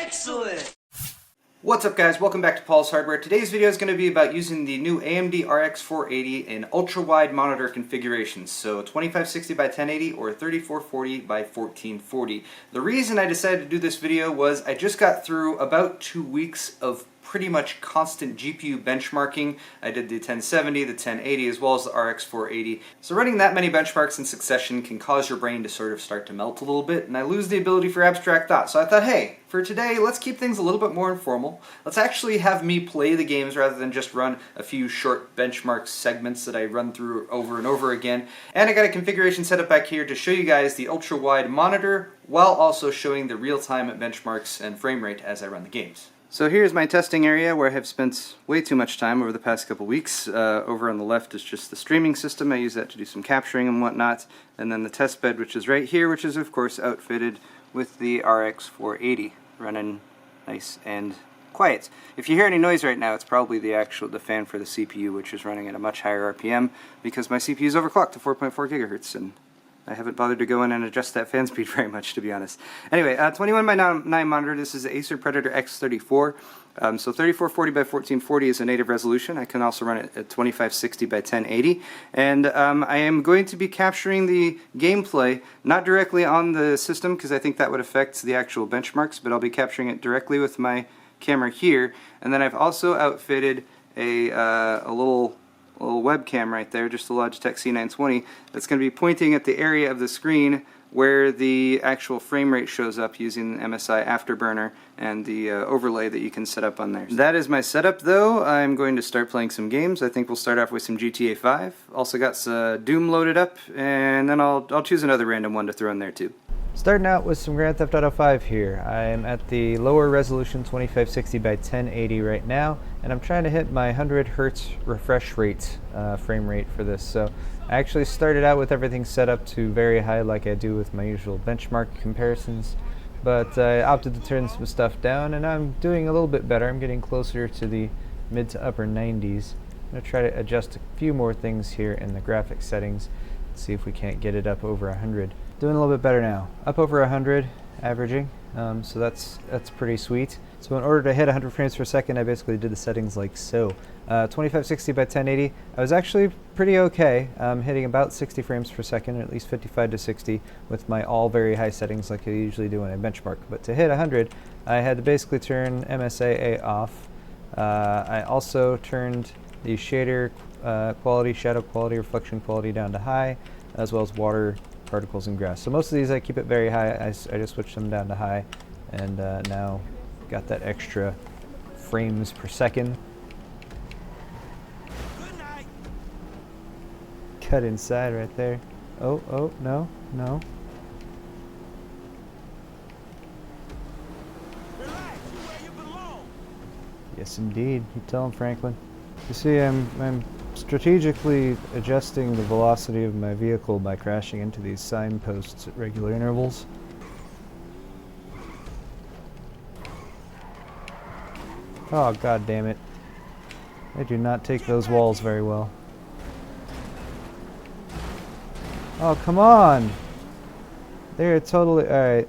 Excellent! What's up guys, welcome back to Paul's Hardware. Today's video is going to be about using the new AMD RX 480 in ultra-wide monitor configurations, so 2560 by 1080 or 3440 by 1440. The reason I decided to do this video was I just got through about 2 weeks of pretty much constant GPU benchmarking. I did the 1070, the 1080, as well as the RX 480. So running that many benchmarks in succession can cause your brain to sort of start to melt a little bit, and I lose the ability for abstract thought. So I thought, hey, for today, let's keep things a little bit more informal. Let's actually have me play the games rather than just run a few short benchmark segments that I run through over and over again. And I got a configuration set up back here to show you guys the ultra-wide monitor while also showing the real-time benchmarks and frame rate as I run the games. So here's my testing area where I have spent way too much time over the past couple weeks. Over on the left is just the streaming system. I use that to do some capturing and whatnot. And then the test bed, which is right here, which is of course outfitted with the RX 480, running nice and quiet. If you hear any noise right now, it's probably the fan for the CPU, which is running at a much higher RPM because my CPU is overclocked to 4.4 gigahertz, and I haven't bothered to go in and adjust that fan speed very much, to be honest. Anyway, 21 by 9 monitor. This is the Acer Predator X34. So 3440 by 1440 is a native resolution. I can also run it at 2560 by 1080. And I am going to be capturing the gameplay, not directly on the system, because I think that would affect the actual benchmarks, but I'll be capturing it directly with my camera here. And then I've also outfitted a little webcam right there, just a Logitech C920, that's going to be pointing at the area of the screen where the actual frame rate shows up using MSI Afterburner and the overlay that you can set up on there. That is my setup though. I'm going to start playing some games. I think we'll start off with some GTA 5. Also got Doom loaded up, and then I'll choose another random one to throw in there too. Starting out with some Grand Theft Auto 5 here. I'm at the lower resolution 2560 by 1080 right now, and I'm trying to hit my 100 Hertz refresh rate, frame rate for this. So I actually started out with everything set up to very high like I do with my usual benchmark comparisons, but I opted to turn some stuff down, and I'm doing a little bit better. I'm getting closer to the mid to upper 90s. I'm going to try to adjust a few more things here in the graphics settings, see if we can't get it up over 100. Doing a little bit better now. Up over 100, averaging, so that's pretty sweet. So in order to hit 100 frames per second, I basically did the settings like so. 2560 by 1080, I was actually pretty okay, hitting about 60 frames per second, at least 55 to 60, with my all very high settings like I usually do when I benchmark. But to hit 100, I had to basically turn MSAA off. I also turned the shader quality, shadow quality, reflection quality down to high, as well as water, particles, and grass. So most of these I keep it very high. I just switched them down to high, and now got that extra frames per second. Cut inside right there. Oh, no. Yes, indeed. You tell him, Franklin. You see, I'm strategically adjusting the velocity of my vehicle by crashing into these signposts at regular intervals. Oh, god damn it. I do not take those walls very well. Oh, come on! They're totally... Alright.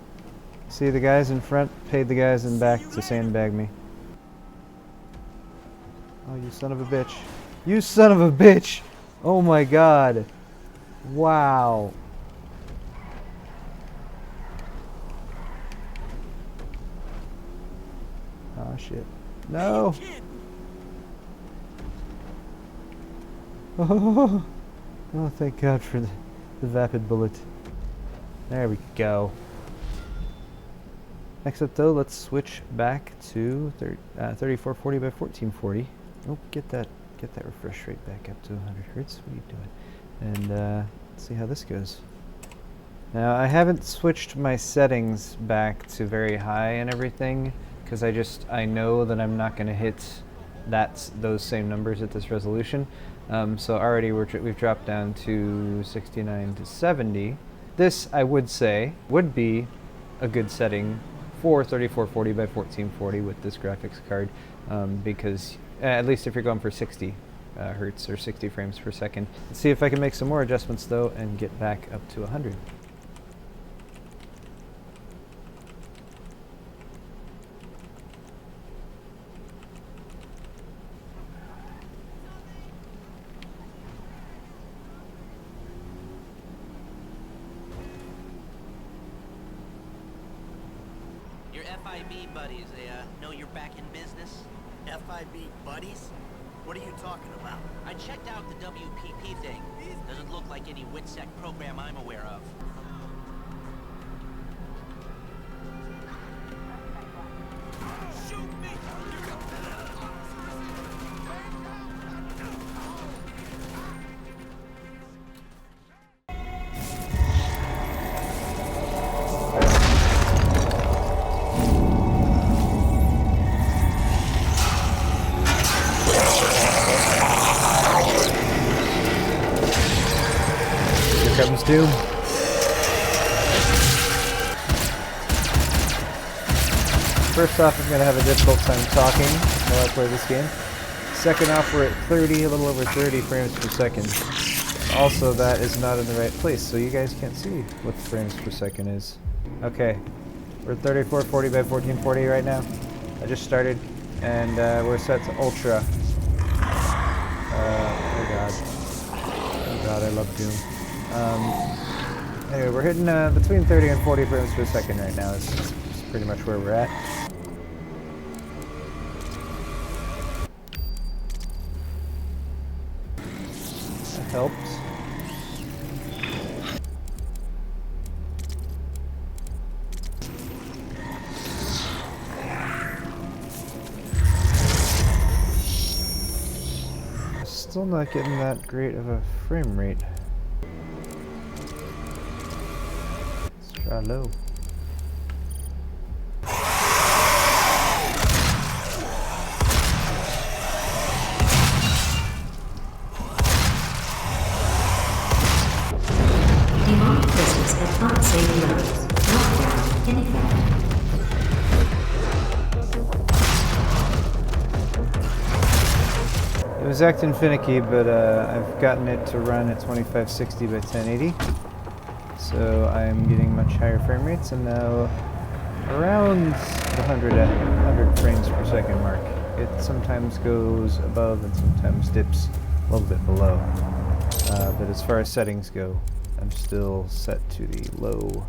See, the guys in front paid the guys in back to sandbag me. Oh, you son of a bitch. You son of a bitch! Oh my god. Wow. Oh shit. No! Oh, thank god for the vapid bullet. There we go. Next up though, let's switch back to 3440 by 1440. Oh, get that refresh rate back up to 100 Hertz. What are you doing? And let's see how this goes. Now, I haven't switched my settings back to very high and everything, because I know that I'm not going to hit those same numbers at this resolution. So already we've dropped down to 69 to 70. This, I would say, would be a good setting for 3440 by 1440 with this graphics card, because at least if you're going for 60 Hertz or 60 frames per second. Let's see if I can make some more adjustments though and get back up to 100. FIB buddies. They know you're back in business. FIB buddies? What are you talking about? I checked out the WPP thing. Doesn't look like any WITSEC program I'm aware of. Shoot me! Here comes Doom. First off, I'm going to have a difficult time talking while I play this game. Second off, we're at 30, a little over 30 frames per second. Also, that is not in the right place, so you guys can't see what the frames per second is. Okay, we're at 3440 by 1440 right now. I just started, and we're set to Ultra. Oh god. Oh god, I love Doom. Anyway, we're hitting between 30 and 40 frames per second right now. It's pretty much where we're at. That helps. Still not getting that great of a frame rate. Let's try low. Demonic presence at unsafe levels. Lockdown in effect. It was acting finicky, but I've gotten it to run at 2560 by 1080. So I'm getting much higher frame rates, and now around the 100 frames per second mark. It sometimes goes above and sometimes dips a little bit below. But as far as settings go, I'm still set to the low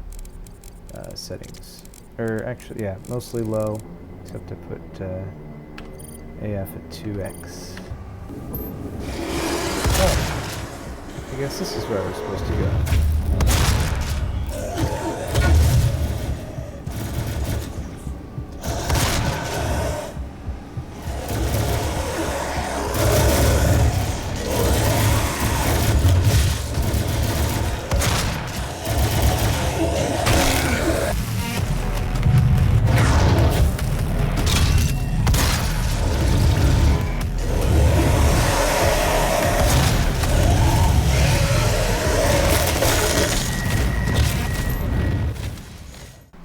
settings. Or actually, yeah, mostly low, except to put AF at 2x. Oh, I guess this is where I was supposed to go.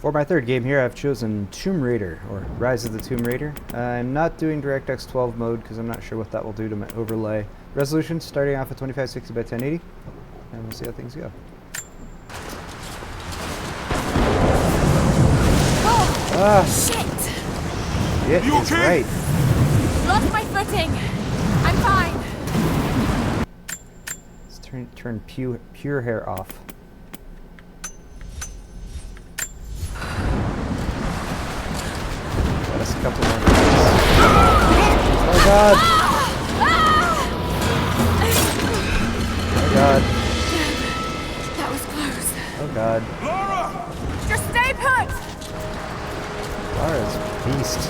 For my third game here, I've chosen Tomb Raider, or Rise of the Tomb Raider. I'm not doing DirectX 12 mode because I'm not sure what that will do to my overlay. Resolution starting off at 2560 by 1080, and we'll see how things go. Oh, shit! It is right. Lost my footing. I'm fine. Let's turn pure hair off. Got us a couple more minutes. Oh god! Oh god. That was close. Oh god. Laura! Just stay put! Laura's beast.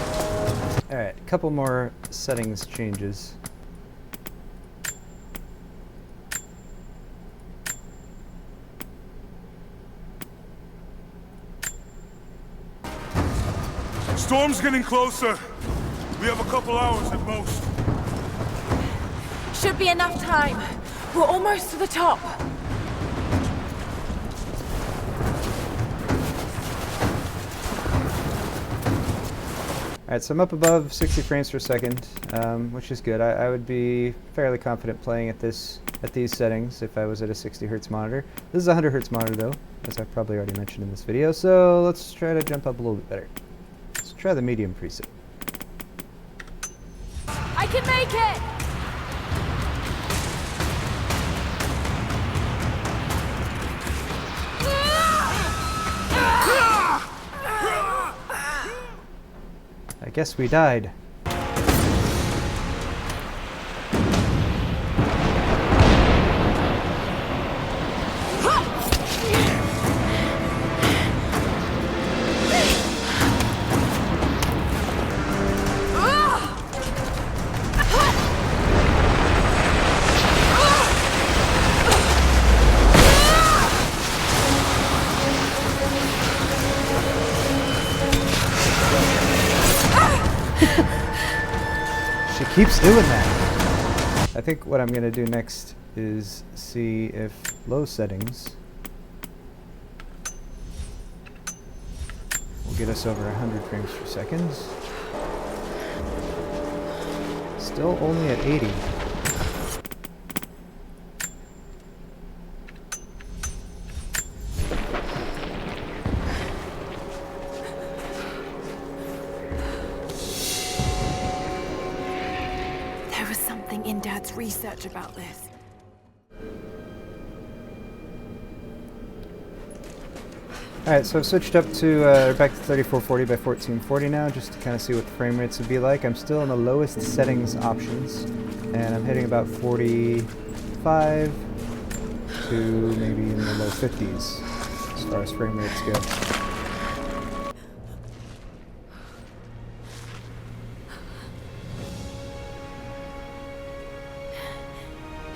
Alright, a couple more settings changes. Storm's getting closer. We have a couple hours at most. Should be enough time. We're almost to the top. Alright, so I'm up above 60 frames per second, which is good. I would be fairly confident playing at these settings if I was at a 60 Hz monitor. This is a 100 Hz monitor though, as I've probably already mentioned in this video, so let's try to jump up a little bit better. Let's try the medium preset. I can make it! guess we died. She keeps doing that. I think what I'm going to do next is see if low settings will get us over 100 frames per second. Still only at 80. There was something in Dad's research about this. Alright, so I've switched up to back to 3440 by 1440 now, just to kind of see what the frame rates would be like. I'm still in the lowest settings options, and I'm hitting about 45 to maybe in the low 50s as far as frame rates go.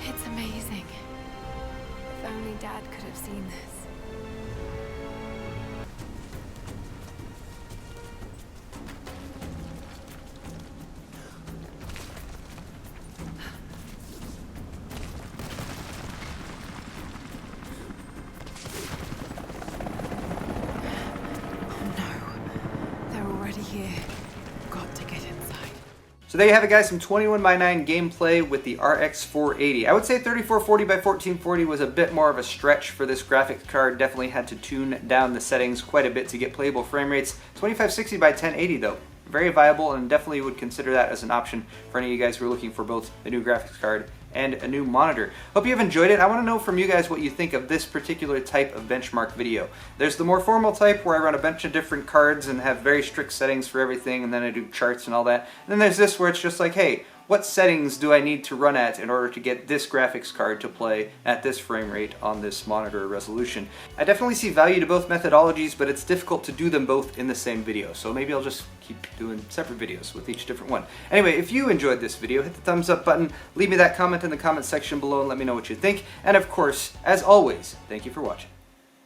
It's amazing. If only Dad could have seen this. Here. Got to get inside. So there you have it, guys, some 21:9 gameplay with the RX 480. I would say 3440 by 1440 was a bit more of a stretch for this graphics card. Definitely had to tune down the settings quite a bit to get playable frame rates. 2560 by 1080 though, very viable, and definitely would consider that as an option for any of you guys who are looking for both a new graphics card and a new monitor. Hope you've enjoyed it. I want to know from you guys what you think of this particular type of benchmark video. There's the more formal type where I run a bunch of different cards and have very strict settings for everything, and then I do charts and all that. And then there's this where it's just like, hey, what settings do I need to run at in order to get this graphics card to play at this frame rate on this monitor resolution? I definitely see value to both methodologies, but it's difficult to do them both in the same video. So maybe I'll just keep doing separate videos with each different one. Anyway, if you enjoyed this video, hit the thumbs up button, leave me that comment in the comment section below and let me know what you think. And of course, as always, thank you for watching.